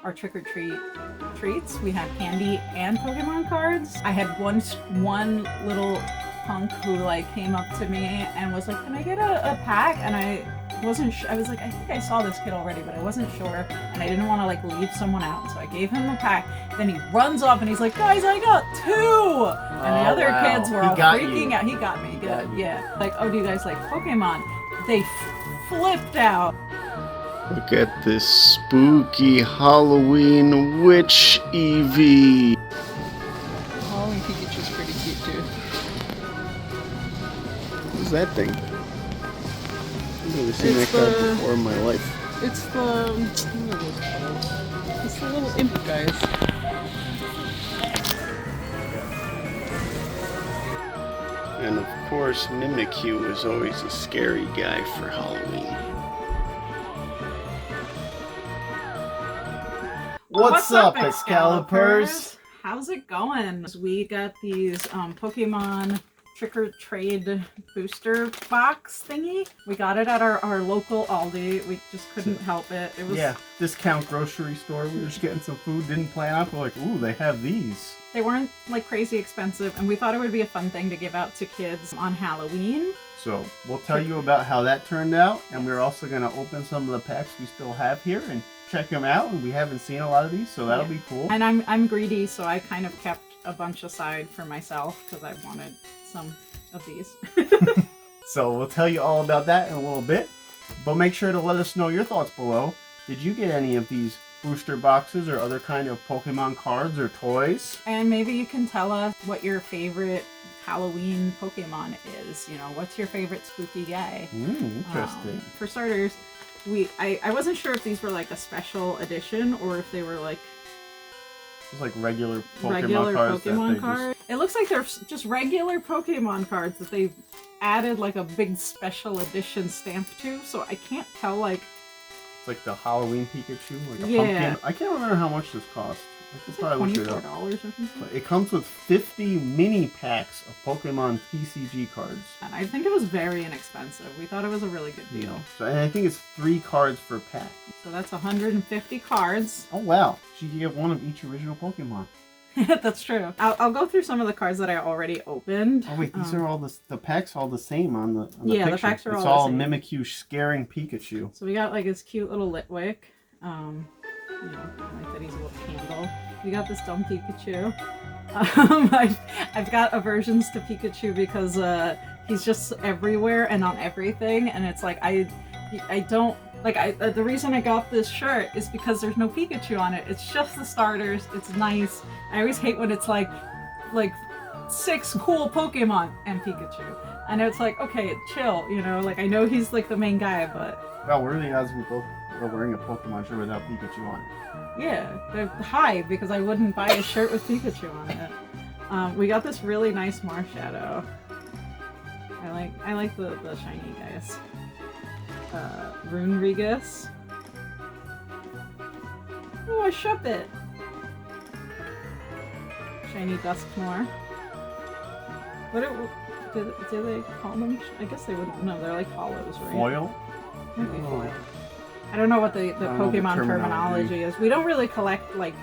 our trick-or-treat treats. We had candy and Pokemon cards. I had one little punk who like came up to me and was like, "Can I get a pack?" And I wasn't I was like, I think I saw this kid already, but I wasn't sure, and I didn't want to like leave someone out, so I gave him a pack. Then he runs off and he's like, "Guys, I got 2!" And the other kids were all freaking out. He got me good. Yeah, like, "Oh, do you guys like Pokemon?" They flipped out. Look at this spooky Halloween witch Eevee. Halloween Pikachu's pretty cute too. What is that thing? I've never seen that card before in my life. It's it's the little imp guys. And of course, Mimikyu is always a scary guy for Halloween. What's up, Excalipurrs? How's it going? We got these Pokemon trick-or-trade booster box thingy. We got it at our local Aldi. We just couldn't help it. It was discount grocery store. We were just getting some food, didn't plan on. We're like, ooh, they have these. They weren't like crazy expensive, and we thought it would be a fun thing to give out to kids on Halloween. So we'll tell you about how that turned out, and we're also going to open some of the packs we still have here and check them out. And we haven't seen a lot of these, so that'll be cool. And I'm greedy, so I kind of kept a bunch aside for myself because I wanted some of these. So we'll tell you all about that in a little bit, but make sure to let us know your thoughts below. Did you get any of these booster boxes or other kind of Pokemon cards or toys? And maybe you can tell us what your favorite Halloween Pokemon is. You know, what's your favorite spooky guy? Interesting. For starters, I wasn't sure if these were like a special edition or if they were like It's like regular Pokemon cards. It looks like they're just regular Pokemon cards that they've added like a big special edition stamp to, so I can't tell like... It's like the Halloween Pikachu, like a pumpkin. I can't remember how much this cost. I could probably look it up. $24 or something. It comes with 50 mini packs of Pokemon TCG cards. And I think it was very inexpensive. We thought it was a really good deal. So, and I think it's 3 cards per pack. So that's 150 cards. Oh wow! So you can get one of each original Pokemon. That's true. I'll go through some of the cards that I already opened. Oh wait, these are all the packs all the same on the yeah, picture. The packs are it's all the same. Mimikyu scaring Pikachu. So we got like this cute little Litwick. You know, I like that he's a little candle. We got this dumb Pikachu. I've got aversions to Pikachu because he's just everywhere and on everything, and it's like I don't like the reason I got this shirt is because there's no Pikachu on it. It's just the starters. It's nice. I always hate when it's like 6 cool Pokemon and Pikachu, and it's like, okay, chill, you know, like I know he's like the main guy, but well, what are the odds we both are wearing a Pokemon shirt without Pikachu on it? Yeah, they're high because I wouldn't buy a shirt with Pikachu on it. We got this really nice Marshadow. I like the shiny guys. Runerigus. Oh, a Shuppet. Shiny Duskmore. Do they call them? I guess they wouldn't. No, they're like hollows, right? Foil? Maybe foil. I don't know what the Pokemon terminology is. We don't really collect like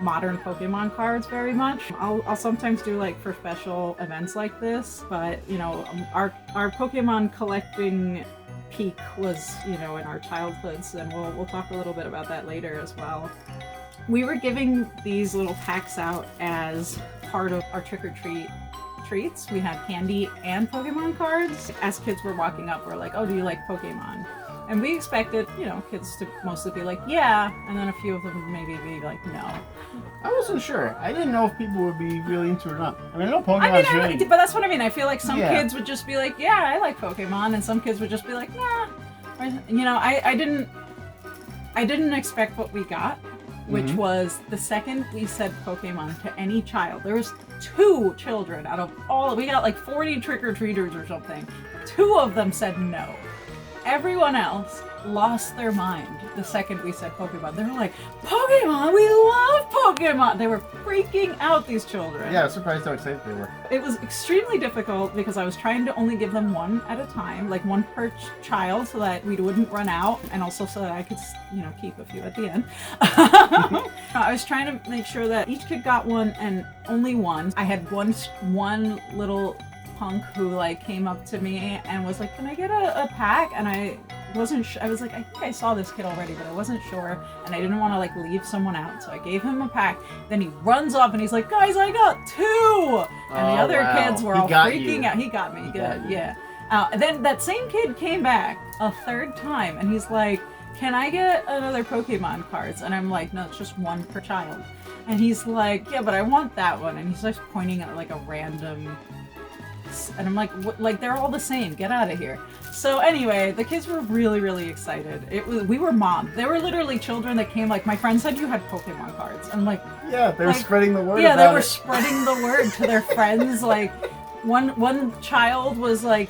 modern Pokemon cards very much. I'll sometimes do like for special events like this, but you know, our Pokemon collecting peak was, you know, in our childhoods, and we'll talk a little bit about that later as well. We were giving these little packs out as part of our trick-or-treat treats. We had candy and Pokemon cards. As kids were walking up, we're like, "Oh, do you like Pokemon?" And we expected, you know, kids to mostly be like, "Yeah," and then a few of them maybe be like, "No." I wasn't sure. I didn't know if people would be really into it or not. I mean, I know Pokemon's really... But that's what I mean. I feel like some kids would just be like, "Yeah, I like Pokemon," and some kids would just be like, "Nah." Or, you know, I didn't expect what we got, which was the second we said Pokemon to any child. There was 2 children out of all. We got like 40 trick-or-treaters or something. 2 of them said no. Everyone else lost their mind the second we said Pokemon. They were like, "Pokemon! We love Pokemon!" They were freaking out, these children. Yeah, I was surprised how excited they were. It was extremely difficult because I was trying to only give them one at a time, like one per child, so that we wouldn't run out, and also so that I could, you know, keep a few at the end. I was trying to make sure that each kid got one and only one. I had one little punk who like came up to me and was like, "Can I get a pack?" And I wasn't I was like, I think I saw this kid already, but I wasn't sure, and I didn't want to like leave someone out, so I gave him a pack. Then he runs off and he's like, "Guys, I got 2!" And the other kids were all freaking out. He got me, good, yeah. And then that same kid came back a 3rd time, and he's like, "Can I get another Pokemon cards?" And I'm like, "No, it's just 1 per child." And he's like, "Yeah, but I want that one." And he's like pointing at like a random, and I'm like, they're all the same. Get out of here. So anyway, the kids were really, really excited. We were mobbed. There were literally children that came like, "My friend said you had Pokemon cards." I'm like, yeah, they were spreading the word. Yeah, about they were it. spreading the word to their friends. Like, one child was like,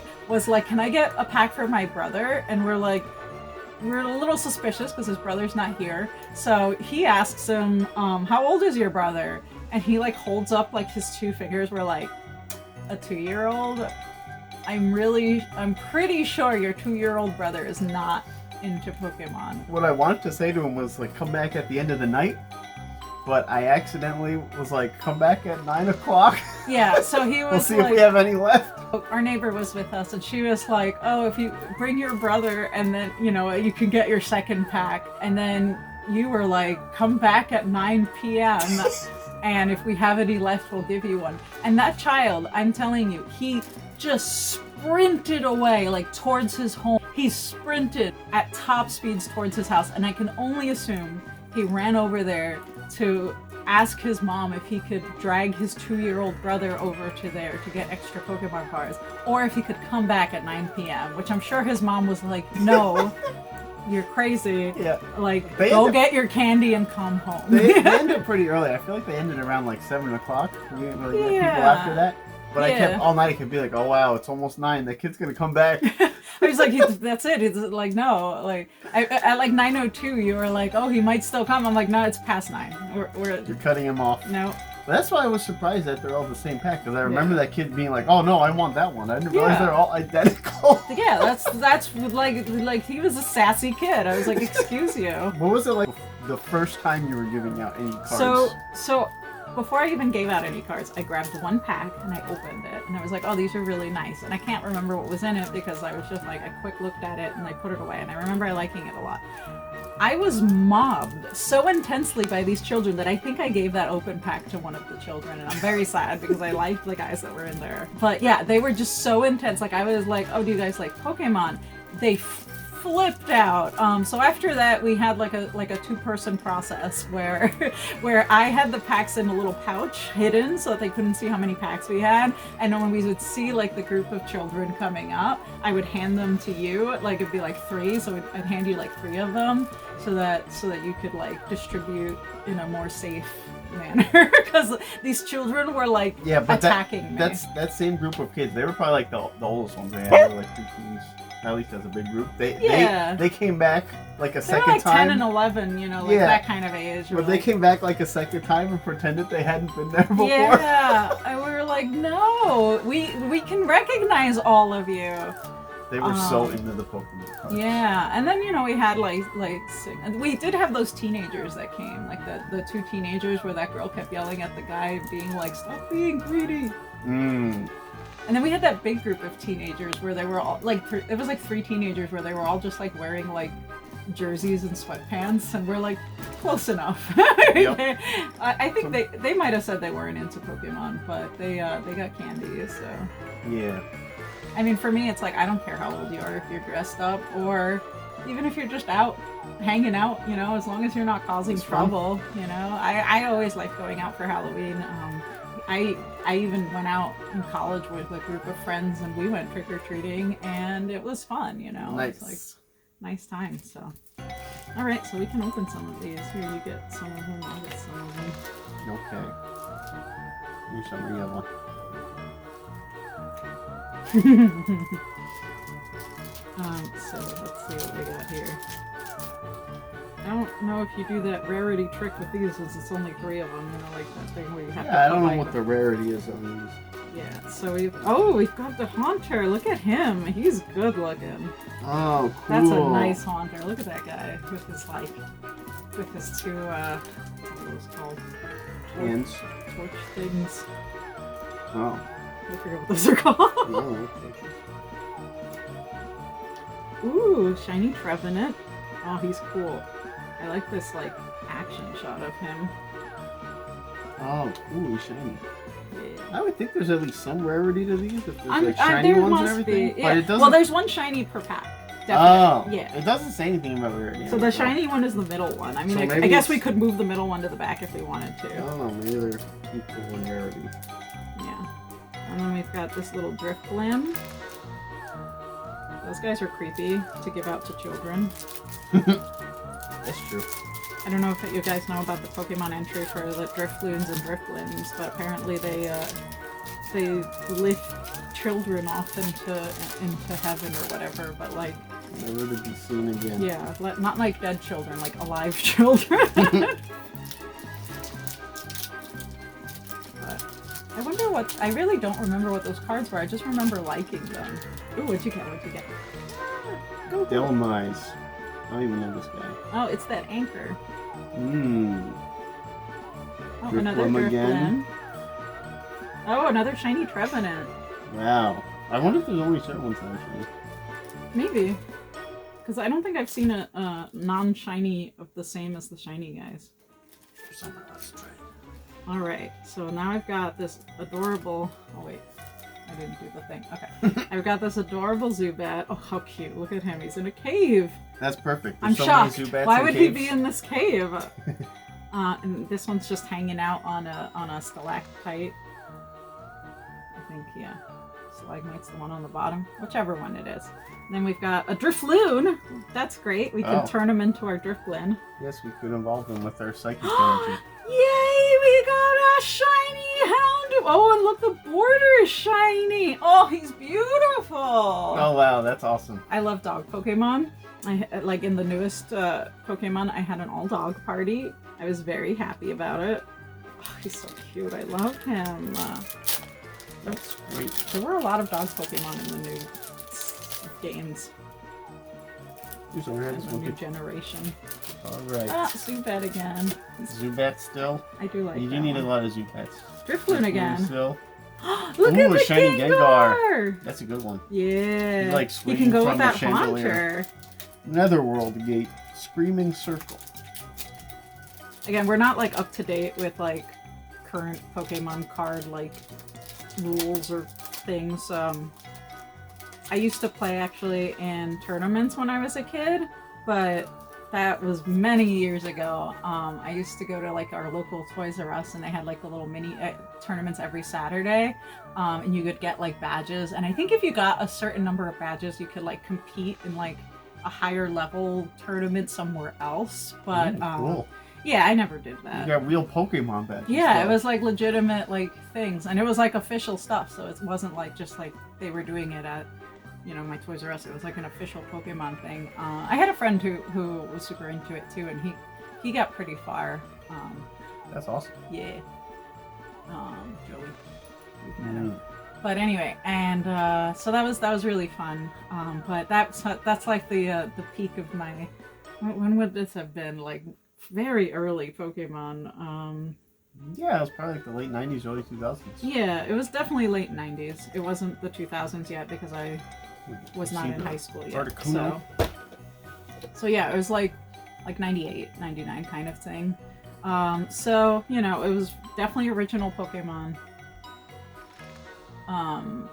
"Can I get a pack for my brother?" And we're a little suspicious because his brother's not here. So he asks him, "How old is your brother?" And he like holds up like his 2 fingers. We're like, "A 2-year-old? I'm pretty sure your 2-year-old brother is not into Pokemon." What I wanted to say to him was like, "Come back at the end of the night," but I accidentally was like, "Come back at 9 o'clock." Yeah, so he was We'll see like, if we have any left. our neighbor was with us, and she was like, "Oh, if you bring your brother, and then you can get your 2nd pack." And then you were like, "Come back at 9 p.m. and if we have any left, we'll give you one." And that child, I'm telling you, he just sprinted away, like towards his home. He sprinted at top speeds towards his house, and I can only assume he ran over there to ask his mom if he could drag his 2-year-old brother over to there to get extra Pokemon cards, or if he could come back at 9 p.m., which I'm sure his mom was like, "No, you're crazy. Yeah. Like, go get your candy and come home." They ended pretty early. I feel like they ended around like 7 o'clock. We didn't really get people after that. But I kept all night. I could be like, "Oh wow, it's almost 9. That kid's gonna come back." I was like, "That's it." It's like, no. Like at like 9:02, you were like, "Oh, he might still come." I'm like, "No, it's past 9. You're cutting him off. No." But that's why I was surprised that they're all the same pack, because I remember that kid being like, "Oh no, I want that one." I didn't realize they're all identical. Yeah, that's like he was a sassy kid. I was like, "Excuse you." What was it like the first time you were giving out any cards? So before I even gave out any cards, I grabbed 1 pack and I opened it, and I was like, "Oh, these are really nice." And I can't remember what was in it because I was just like, I quick looked at it and I put it away, and I remember liking it a lot. I was mobbed so intensely by these children that I think I gave that open pack to one of the children, and I'm very sad because I liked the guys that were in there. But yeah, they were just so intense. Like, I was like, "Oh, do you guys like Pokemon?" They flipped out. So after that, we had like a 2-person process where I had the packs in a little pouch hidden so that they couldn't see how many packs we had, and then when we would see like the group of children coming up, I would hand them to you. Like, it'd be like 3, so I'd hand you like 3 of them so that you could like distribute in a more safe manner, because these children were like attacking me. That same group of kids, they were probably like the oldest ones. They had like 2 teams. At least as a big group. They came back like a second like time. 10 and 11, that kind of age. But they came back like a second time and pretended they hadn't been there before. Yeah, and we were like, "No, we can recognize all of you." They were so into the Pokemon cards. Yeah, and then we had we did have those teenagers that came, like the 2 teenagers where that girl kept yelling at the guy, being like, "Stop being greedy." And then we had that big group of teenagers where they were all like, it was like 3 teenagers where they were all just like wearing like jerseys and sweatpants, and we're like, close enough. Yep. I think they might have said they weren't into Pokemon, but they got candy, so. Yeah. I mean, for me, it's like, I don't care how old you are, if you're dressed up, or even if you're just out hanging out, as long as you're not causing trouble, I always like going out for Halloween. I even went out in college with a group of friends, and we went trick-or-treating, and it was fun, Nice. It's like nice time. So, all right, so we can open some of these. Here, you get some of them, I'll get some of them. Okay. Here's some yellow. So let's see what we got here. I don't know if you do that rarity trick with these, since it's only 3 of them, like that thing where you have to. I don't know what the rarity is on these. Yeah, so we've got the Haunter. Look at him. He's good looking. Oh, cool. That's a nice Haunter. Look at that guy with his 2 those called? Hands. Torch things. Oh. I forget what those are called. Oh, okay. Ooh, shiny Trevenant. Oh, he's cool. I like this like action shot of him. Oh, ooh, shiny. Yeah. I would think there's at least some rarity to these if there's like there shiny ones must and everything. be, yeah. But it doesn't. Well, there's one shiny per pack. Oh, Definitely. Yeah. It doesn't say anything about rarity. So the shiny one is the middle one. I mean, So I maybe guess we it's- could move the middle one to the back if we wanted I to. don't know, maybe they're equal in rarity. Yeah. And then we've got this little Drifblim. Those guys are creepy to give out to children. That's true. I don't know if you guys know about the Pokemon entry for the Drifloons and Drifblims, but apparently they lift children off into heaven or whatever, but like Never to be seen again. yeah, not like dead children, like alive children. But I wonder what, I really don't remember what those cards were. I just remember liking them. Ooh, what'd you get? What'd you get? Go, go. Delmise. I don't even know this guy. Oh, it's that anchor. Mmm. Oh, another Drifblim again. Drifblim. Oh, another shiny Trevenant. Wow. I wonder if there's only certain ones actually. Maybe. Because I don't think I've seen a non-shiny of the same as the shiny guys. Alright, so now I've got this adorable... Oh wait, I didn't do the thing. Okay. I've got this adorable Zubat. Oh, how cute. Look at him. He's in a cave. That's perfect. I'm There's so shocked. many Zubats Why in would he caves. be in this cave? And this one's just hanging out on a stalactite. I think, yeah. Stalagmite's the one on the bottom. Whichever one it is. And then we've got a Drifloon. That's great. We can turn him into our Drifblim. Yes, we could involve them with our psychic energy. Yay! We got a shiny Houndoom! Oh, and look, the border is shiny! Oh, he's beautiful! Oh wow, that's awesome. I love dog Pokemon. Like in the newest Pokemon, I had an all-dog party. I was very happy about it. Oh, he's so cute. I love him. That's great. There were a lot of dog Pokemon in the new games. Here's over here, In this the one new could- generation. Alright. Ah, Zubat again. Zubat still? I do like You do that need one. a lot of Zubats. Drifloon again. Still. Look Ooh, at a the shiny Gengar. Gengar! That's a good one. Yeah. He's, like, he swinging can go from with the that chandelier. Haunter. Netherworld Gate. Screaming Circle. Again, we're not like up to date with like current Pokemon card like rules or things. I used to play actually in tournaments when I was a kid, but that was many years ago. I used to go to like our local Toys R Us, and they had like the little mini tournaments every Saturday, and you could get like badges. And I think if you got a certain number of badges, you could like compete in like a higher level tournament somewhere else. But Cool. yeah, I never did You that. got real Pokemon badges. Yeah, though. it was like legitimate like things, and it was like official stuff. So it wasn't like just like they were doing it at, you know, my Toys R Us. It was like an official Pokemon thing. I had a friend who was super into it too, and he got pretty far. That's awesome. Yeah. Joey. You've met him. Mm. But anyway, and so that was really fun. But that's like the peak of my. When would this have been? Like very early Pokemon. Yeah, it was probably like the late 90s, early 2000s. Yeah, it was definitely late 90s. It wasn't the 2000s yet because I was not in high school yet. Articuno. So yeah, it was like 98, 99 kind of thing. So, you know, it was definitely original Pokemon.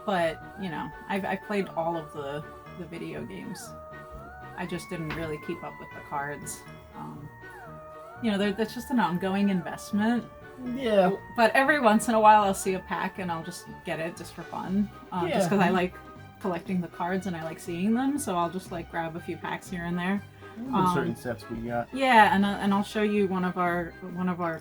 But, you know, I've played all of the video games. I just didn't really keep up with the cards. You know, that's just an ongoing investment. Yeah. But every once in a while I'll see a pack and I'll just get it just for fun. Just because I like collecting the cards and I like seeing them, so I'll just like grab a few packs here and there. Certain sets we got. Yeah, and I'll show you one of our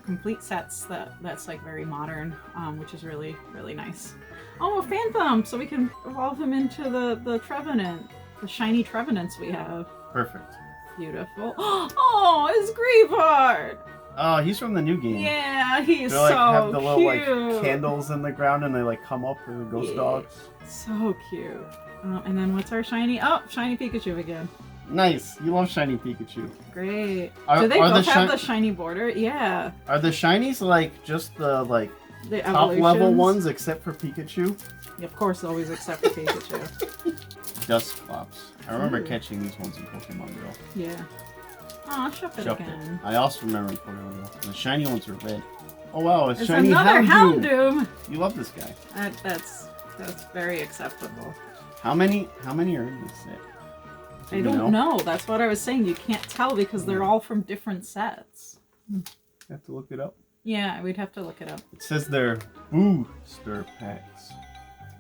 complete sets that's like very modern, which is really nice. Oh, a Phantom! So we can evolve him into the Trevenant, the shiny Trevenants we have. Perfect. Beautiful. Oh, it's Greavard! Oh, he's from the new game. Yeah, he's They like so have the little cute. like candles in the ground and they like come up with the ghost Yeah. dogs. So cute. And then what's our shiny? Oh, shiny Pikachu again. Nice. You love shiny Pikachu. Great. Are- Do they are the both have shi- the shiny border? Yeah. Are the shinies like just the like The top level evolutions. ones except for Pikachu? Of course, always except for Pikachu. Dusclops. I remember Ooh. catching these ones in Pokemon Go. Yeah. Aw, Shuppet Shuppet. again. I also remember in Pokemon Go. The shiny ones are red. Oh wow, it's There's shiny another Houndoom. Houndoom. You love this guy. That's very acceptable. How many are in this set? Do I you don't know. That's what I was saying. You can't tell because they're all from different sets. Have to look it up. Yeah, we'd have to look it up. It says they're booster packs.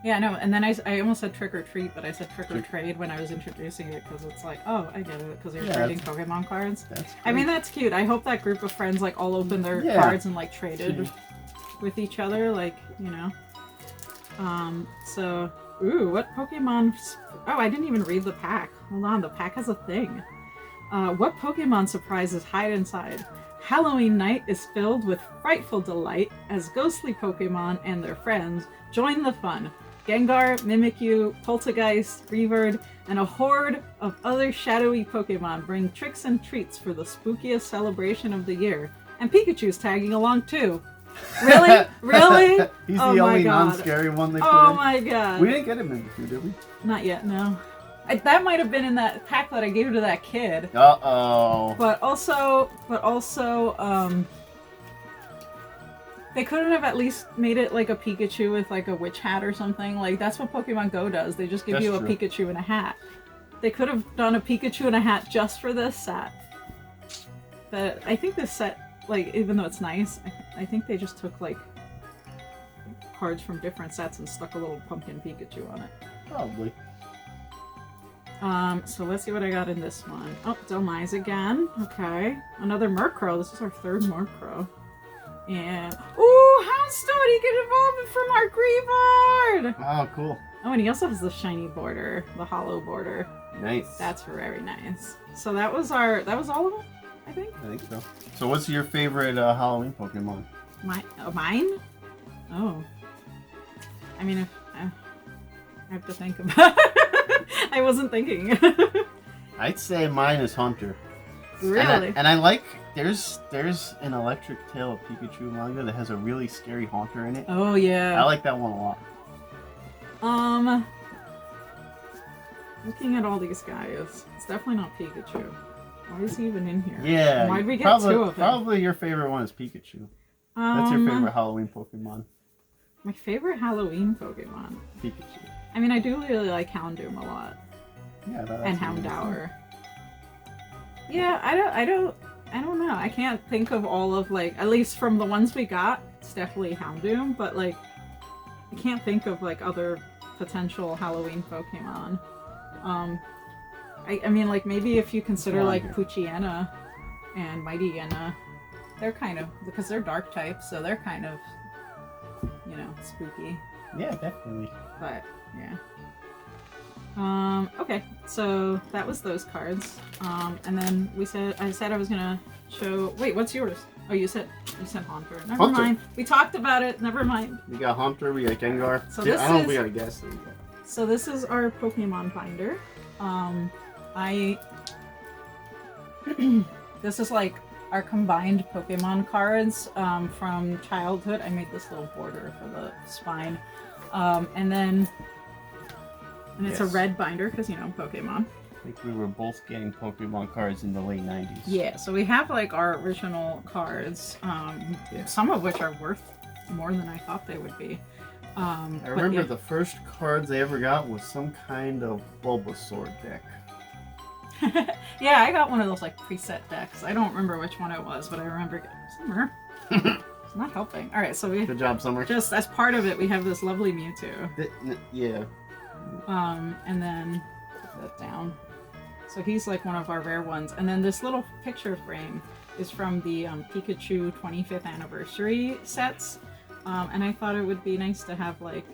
Yeah, no, and then I almost said trick or treat, but I said trick or trade when I was introducing it because it's like, oh, I get it, because you're trading Pokemon cards. That's I mean, great. that's cute. I hope that group of friends like all opened their Yeah. cards and like traded with each other, like, you know. So, ooh, what Pokemon? Oh, I didn't even read the pack. Hold on, the pack has a thing. What Pokemon surprises hide inside? Halloween night is filled with frightful delight as ghostly Pokemon and their friends join the fun. Gengar, Mimikyu, Poltergeist, Reavard, and a horde of other shadowy Pokemon bring tricks and treats for the spookiest celebration of the year. And Pikachu's tagging along too. Really? Really? He's Oh the my only God. non-scary one they put Oh in. my god. We didn't get him in the queue, did we? Not yet, no. That might have been in that pack that I gave to that kid. Uh-oh. But also, they couldn't have at least made it like a Pikachu with like a witch hat or something. Like, that's what Pokemon Go does. They just give That's you a true. Pikachu and a hat. They could have done a Pikachu and a hat just for this set. But I think this set, like, even though it's nice, I think they just took like cards from different sets and stuck a little pumpkin Pikachu on it. Probably. So let's see what I got in this one. Oh, Delmise again. Okay. Another Murkrow. This is our third Murkrow. And ooh, Houndstone! He can evolve it from our Greavard! Oh, cool. Oh, and he also has the shiny border, the hollow border. Nice. That's very nice. So that was all of them, I think. I think so. So what's your favorite Halloween Pokemon? Mine? Oh. I mean, if I have to think about it. I wasn't thinking. I'd say mine is Haunter. Really? And I like, there's an Electric Tail of Pikachu manga that has a really scary Haunter in it. Oh, yeah. I like that one a lot. Looking at all these guys, it's definitely not Pikachu. Why is he even in here? Yeah. Why'd we get probably, two of them? Probably your favorite one is Pikachu. That's your favorite Halloween Pokemon. My favorite Halloween Pokemon. Pikachu. I mean, I do really like Houndoom a lot, Yeah, and Houndour. Yeah, I don't know. I can't think of all of like, at least from the ones we got, it's definitely Houndoom, but like, I can't think of like other potential Halloween Pokemon. I mean, like, maybe if you consider like Poochyena and Mightyena, they're kind of, because they're dark types, so they're kind of, you know, spooky. Yeah, definitely. But yeah. Okay, so that was those cards. And then I said I was gonna show. Wait, what's yours? Oh, you said Haunter. Never mind. We talked about it. Never mind. We got Haunter. We got Gengar. So I don't know if we is- got a guess. So this is our Pokemon binder. This is like our combined Pokemon cards from childhood. I made this little border for the spine. And it's a red binder because, you know, Pokemon. I think we were both getting Pokemon cards in the late 90s. Yeah, so we have like our original cards, some of which are worth more than I thought they would be. I remember the first cards I ever got was some kind of Bulbasaur deck. Yeah, I got one of those like preset decks. I don't remember which one it was, but I remember getting Summer. It's not helping. All right, so we Good job, Summer. just as part of it, we have this lovely Mewtwo. Yeah. And then put that down. So he's like one of our rare ones. And then this little picture frame is from the Pikachu 25th anniversary sets. And I thought it would be nice to have like,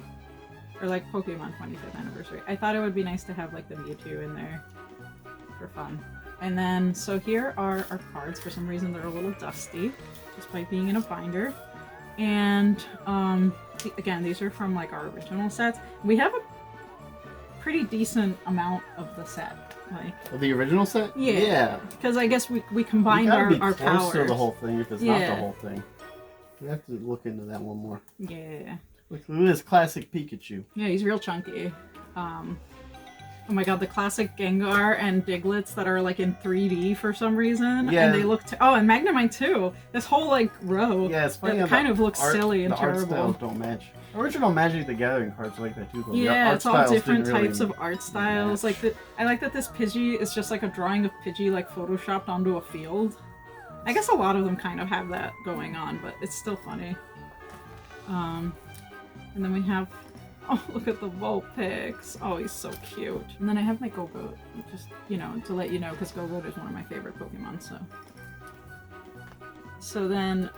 or like Pokemon 25th anniversary. I thought it would be nice to have like the Mewtwo in there for fun. And then, so here are our cards. For some reason they're a little dusty, just by being in a binder. And again, these are from like our original sets. We have a pretty decent amount of the set. Like, The original set? yeah. Because I guess we You combined gotta be our close powers. to the whole thing if it's not the Yeah. whole thing. We have to look into that one more. Yeah. Look at this classic Pikachu. Yeah, he's real chunky. Oh my god, the classic Gengar and Diglets that are like in 3D for some reason. Yeah. And they look... oh, and Magnemite too. This whole like row. Yeah, it's funny. It kind of looks silly and the art terrible. styles don't match. Original Magic the Gathering cards are like that too, though. Yeah, it's all different types of of art styles. Like I like that this Pidgey is just like a drawing of Pidgey like photoshopped onto a field. I guess a lot of them kind of have that going on, but it's still funny. And then we have... oh, look at the Vulpix. Oh, he's so cute. And then I have my Go-Goat, just, you know, to let you know, because Go-Goat is one of my favorite Pokemon, so. So then,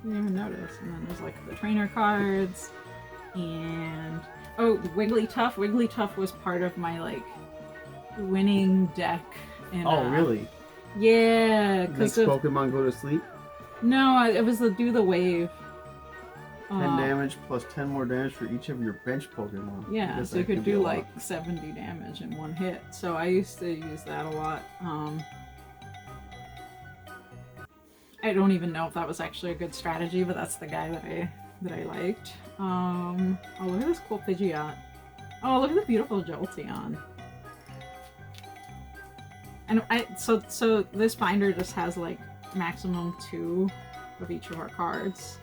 you didn't even notice. And then there's, like, the trainer cards, and... oh, Wigglytuff. Wigglytuff was part of my, like, winning deck. In, oh, really? Yeah, Makes because of... Pokemon go to sleep? No, it was the Do the Wave. 10 damage plus 10 more damage for each of your bench Pokemon. Yeah, so you could do like 70 damage in one hit. So I used to use that a lot. I don't even know if that was actually a good strategy, but that's the guy that I liked. Oh, look at this cool Pidgeot. Oh, look at the beautiful Jolteon. And so this binder just has like maximum 2 of each of our cards.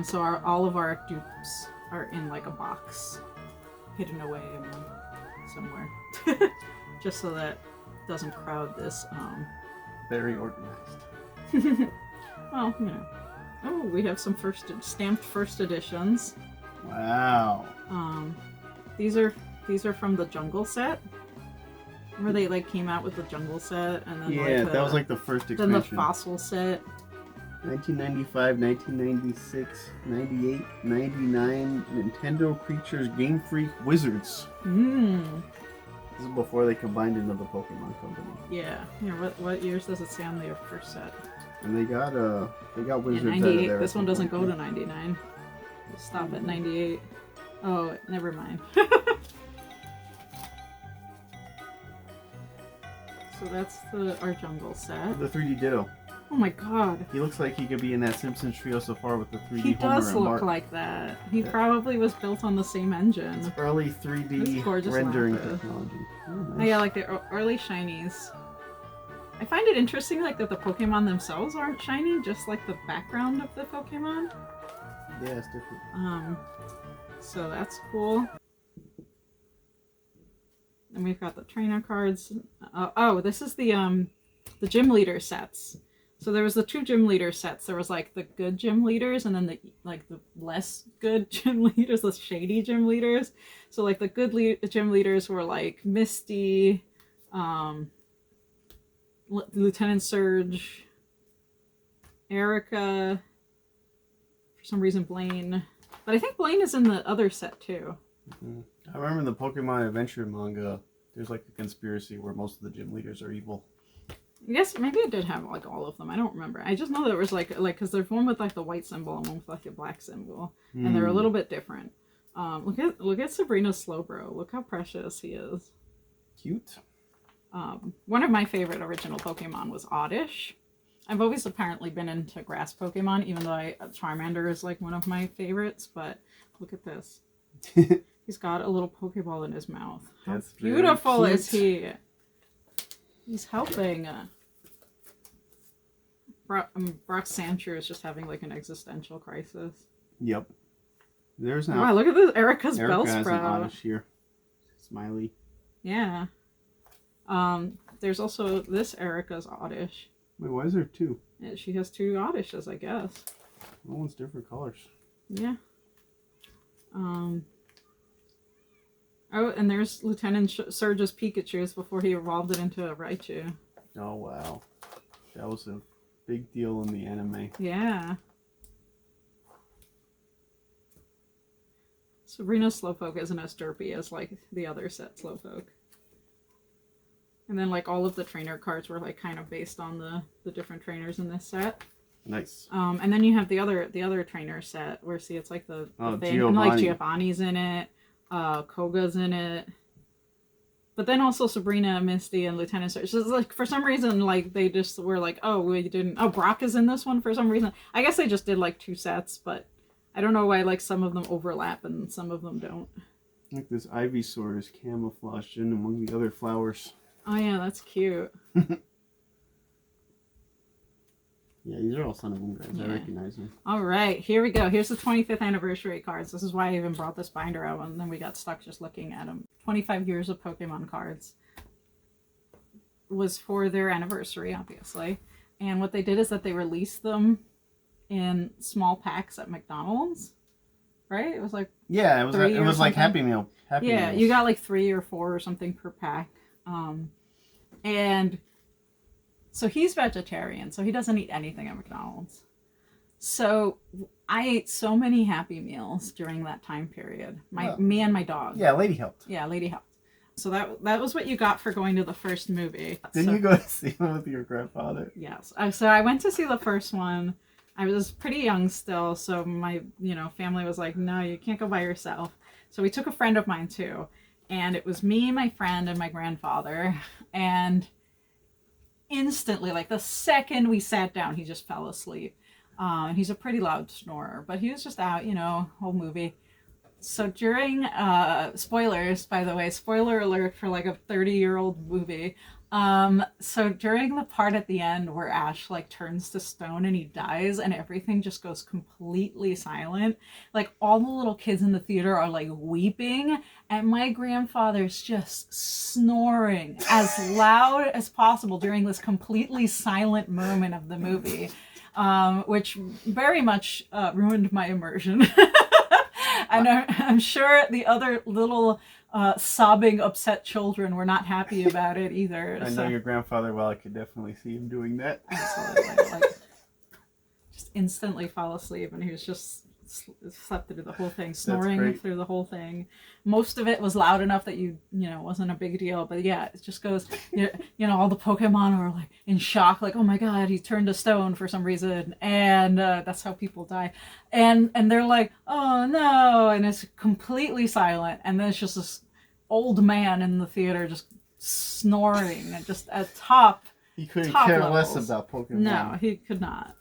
So all of our dupes are in like a box, hidden away somewhere, just so that it doesn't crowd this. Very organized. Well, you know. Oh, we have some stamped first editions. Wow. These are from the Jungle set. Remember they like came out with the Jungle set, and then yeah, that was like the first expansion. Then the Fossil set. 1995, 1996, 98, 99, Nintendo Creatures Game Freak Wizards. This is before they combined into the Pokemon Company. Yeah. Yeah. What years does it say on their first set? And they got Wizards yeah, 98. out of there. This one doesn't go to 99. Stop at 98. Oh, never mind. So that's our Jungle set. The 3D Ditto. Oh my god. He looks like he could be in that Simpsons trio so far with the 3D He Homer does and look Mark. like that. He probably was built on the same engine. It's early 3D rendering technology. Oh, nice. Oh, yeah, like the early shinies. I find it interesting like that the Pokemon themselves aren't shiny, just like the background of the Pokemon. Yeah, it's different. So that's cool. And we've got the trainer cards. Oh, this is the gym leader sets. So there was the 2 gym leader sets. There was like the good gym leaders and then the less good gym leaders, the shady gym leaders. So like the good gym leaders were like Misty, Lieutenant Surge, Erica, for some reason Blaine. But I think Blaine is in the other set too. Mm-hmm. I remember in the Pokemon Adventure manga, there's like a conspiracy where most of the gym leaders are evil. Yes, maybe it did have like all of them. I don't remember. I just know there was like because there's one with like the white symbol and one with like a black symbol, and they're a little bit different. Look at Sabrina's Slowbro. Look how precious he is. Cute. One of my favorite original Pokemon was Oddish. I've always apparently been into grass Pokemon, even though Charmander is like one of my favorites. But look at this. He's got a little Pokeball in his mouth. How That's beautiful is he? He's helping. Brock Sancher is just having like an existential crisis. Yep. There's now. Wow, look at this. Erica's Erica Bellsprout. has an Oddish here. Smiley. Yeah. There's also this Erica's Oddish. Wait, why is there 2? Yeah, she has 2 Oddishes, I guess. That one's different colors. Yeah. Oh, and there's Lieutenant Surge's Pikachu's before he evolved it into a Raichu. Oh, wow. That was a big deal in the anime. Yeah. Sabrina's Slowpoke isn't as derpy as, like, the other set Slowpoke. And then, like, all of the trainer cards were, like, kind of based on the different trainers in this set. Nice. And then you have the other trainer set where, see, it's like the thing. Giovanni. And, like, Giovanni's in it. Koga's in it. But then also Sabrina, Misty, and Lieutenant Surge. So it's like, for some reason, like, they just were like, oh, we didn't... Oh, Brock is in this one for some reason. I guess they just did, like, 2 sets, but I don't know why, like, some of them overlap and some of them don't. Like this Ivysaur is camouflaged in among the other flowers. Oh, yeah, that's cute. Yeah, these are all Sun and Moon guys. Yeah. I recognize them. All right, here we go. Here's the 25th anniversary cards. This is why I even brought this binder out, and then we got stuck just looking at them. 25 years of Pokemon cards was for their anniversary, obviously. And what they did is that they released them in small packs at McDonald's. Right? It was like it was like Happy Meal. Meals. You got like 3 or 4 or something per pack. And so he's vegetarian, so he doesn't eat anything at McDonald's. So I ate so many Happy Meals during that time period. Me and my dog. Yeah, Lady helped. Yeah, Lady helped. So that was what you got for going to the first movie. Didn't you go to see him with your grandfather? Yes. So I went to see the first one. I was pretty young still, so my family was like, no, you can't go by yourself. So we took a friend of mine too. And it was me, my friend, and my grandfather. And instantly, like the second we sat down, he just fell asleep. And he's a pretty loud snorer, but he was just out, whole movie. So during, spoilers, by the way, spoiler alert for like a 30-year-old movie. So during the part at the end where Ash like turns to stone and he dies and everything just goes completely silent, like all the little kids in the theater are like weeping and my grandfather's just snoring as loud as possible during this completely silent moment of the movie, which very much ruined my immersion. And I'm sure the other little sobbing, upset children were not happy about it either. I know your grandfather well. I could definitely see him doing that. Absolutely. Like, just instantly fall asleep, and he was just slept through the whole thing, snoring through the whole thing. Most of it was loud enough that wasn't a big deal. But yeah, it just goes, all the Pokemon were like in shock, like, oh my god, he turned to stone for some reason, and that's how people die. And they're like, oh no, and it's completely silent, and then it's just this old man in the theater just snoring, and just at top. He couldn't care levels. less about Pokemon. No, he could not.